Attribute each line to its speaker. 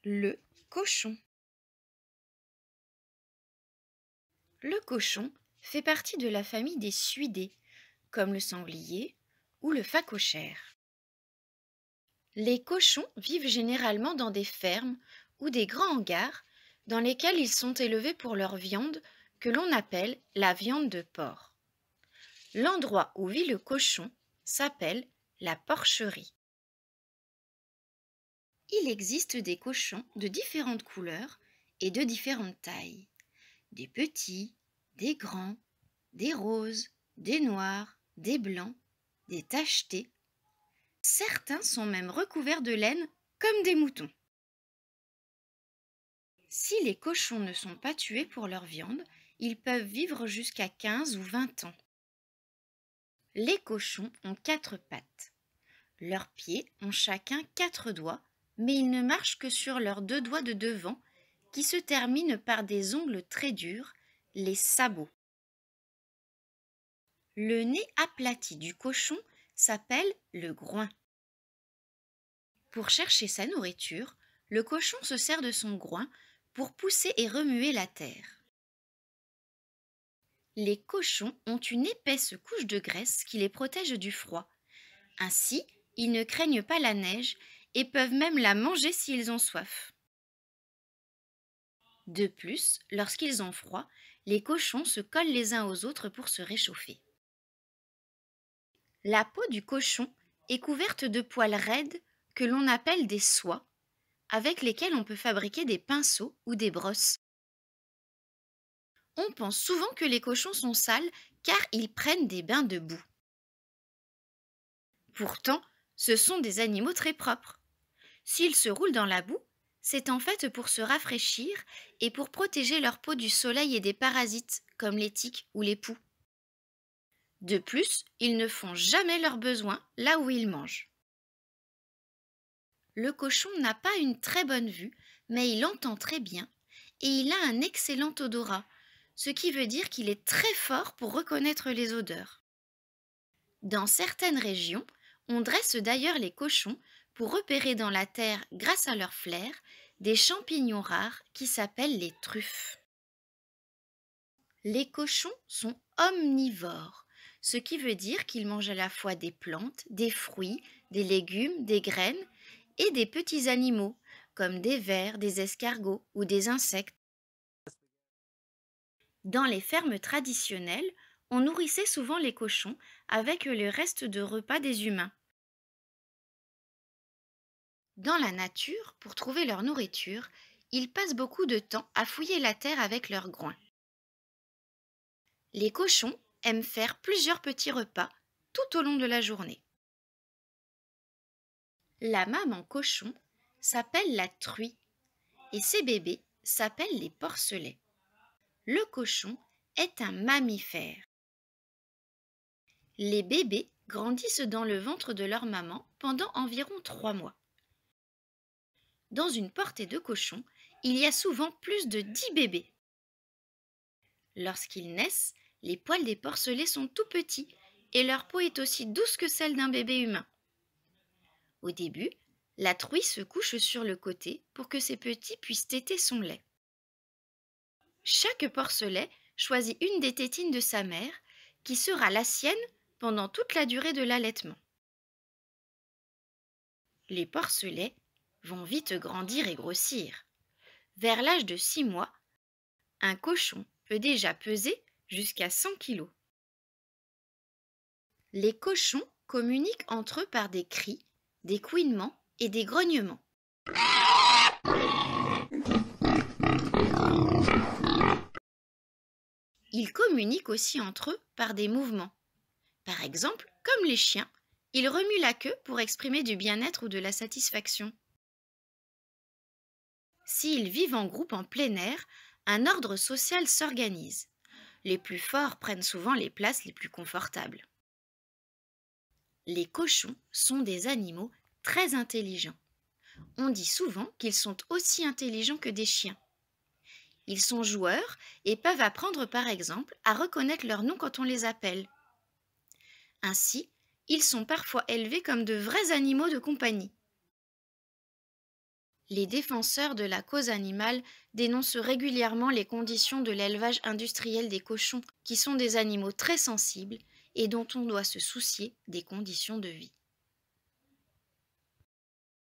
Speaker 1: Le cochon. Le cochon fait partie de la famille des suidés, comme le sanglier ou le phacochère. Les cochons vivent généralement dans des fermes ou des grands hangars dans lesquels ils sont élevés pour leur viande que l'on appelle la viande de porc. L'endroit où vit le cochon s'appelle la porcherie. Il existe des cochons de différentes couleurs et de différentes tailles. Des petits, des grands, des roses, des noirs, des blancs, des tachetés. Certains sont même recouverts de laine comme des moutons. Si les cochons ne sont pas tués pour leur viande, ils peuvent vivre jusqu'à 15 ou 20 ans. Les cochons ont 4 pattes. Leurs pieds ont chacun 4 doigts, mais ils ne marchent que sur leurs 2 doigts de devant qui se terminent par des ongles très durs, les sabots. Le nez aplati du cochon s'appelle le groin. Pour chercher sa nourriture, le cochon se sert de son groin pour pousser et remuer la terre. Les cochons ont une épaisse couche de graisse qui les protège du froid. Ainsi, ils ne craignent pas la neige et peuvent même la manger s'ils ont soif. De plus, lorsqu'ils ont froid, les cochons se collent les uns aux autres pour se réchauffer. La peau du cochon est couverte de poils raides que l'on appelle des soies, avec lesquels on peut fabriquer des pinceaux ou des brosses. On pense souvent que les cochons sont sales car ils prennent des bains de boue. Pourtant, ce sont des animaux très propres. S'ils se roulent dans la boue, c'est en fait pour se rafraîchir et pour protéger leur peau du soleil et des parasites comme les tiques ou les poux. De plus, ils ne font jamais leurs besoins là où ils mangent. Le cochon n'a pas une très bonne vue, mais il entend très bien et il a un excellent odorat, ce qui veut dire qu'il est très fort pour reconnaître les odeurs. Dans certaines régions, on dresse d'ailleurs les cochons pour repérer dans la terre, grâce à leurs flair, des champignons rares qui s'appellent les truffes. Les cochons sont omnivores, ce qui veut dire qu'ils mangent à la fois des plantes, des fruits, des légumes, des graines et des petits animaux, comme des vers, des escargots ou des insectes. Dans les fermes traditionnelles, on nourrissait souvent les cochons avec le reste de repas des humains. Dans la nature, pour trouver leur nourriture, ils passent beaucoup de temps à fouiller la terre avec leurs groins. Les cochons aiment faire plusieurs petits repas tout au long de la journée. La maman cochon s'appelle la truie et ses bébés s'appellent les porcelets. Le cochon est un mammifère. Les bébés grandissent dans le ventre de leur maman pendant environ 3 mois. Dans une portée de cochons, il y a souvent plus de 10 bébés. Lorsqu'ils naissent, les poils des porcelets sont tout petits et leur peau est aussi douce que celle d'un bébé humain. Au début, la truie se couche sur le côté pour que ses petits puissent téter son lait. Chaque porcelet choisit une des tétines de sa mère qui sera la sienne pendant toute la durée de l'allaitement. Les porcelets vont vite grandir et grossir. Vers l'âge de 6 mois, un cochon peut déjà peser jusqu'à 100 kilos. Les cochons communiquent entre eux par des cris, des couinements et des grognements. Ils communiquent aussi entre eux par des mouvements. Par exemple, comme les chiens, ils remuent la queue pour exprimer du bien-être ou de la satisfaction. S'ils vivent en groupe en plein air, un ordre social s'organise. Les plus forts prennent souvent les places les plus confortables. Les cochons sont des animaux très intelligents. On dit souvent qu'ils sont aussi intelligents que des chiens. Ils sont joueurs et peuvent apprendre par exemple à reconnaître leur nom quand on les appelle. Ainsi, ils sont parfois élevés comme de vrais animaux de compagnie. Les défenseurs de la cause animale dénoncent régulièrement les conditions de l'élevage industriel des cochons, qui sont des animaux très sensibles et dont on doit se soucier des conditions de vie.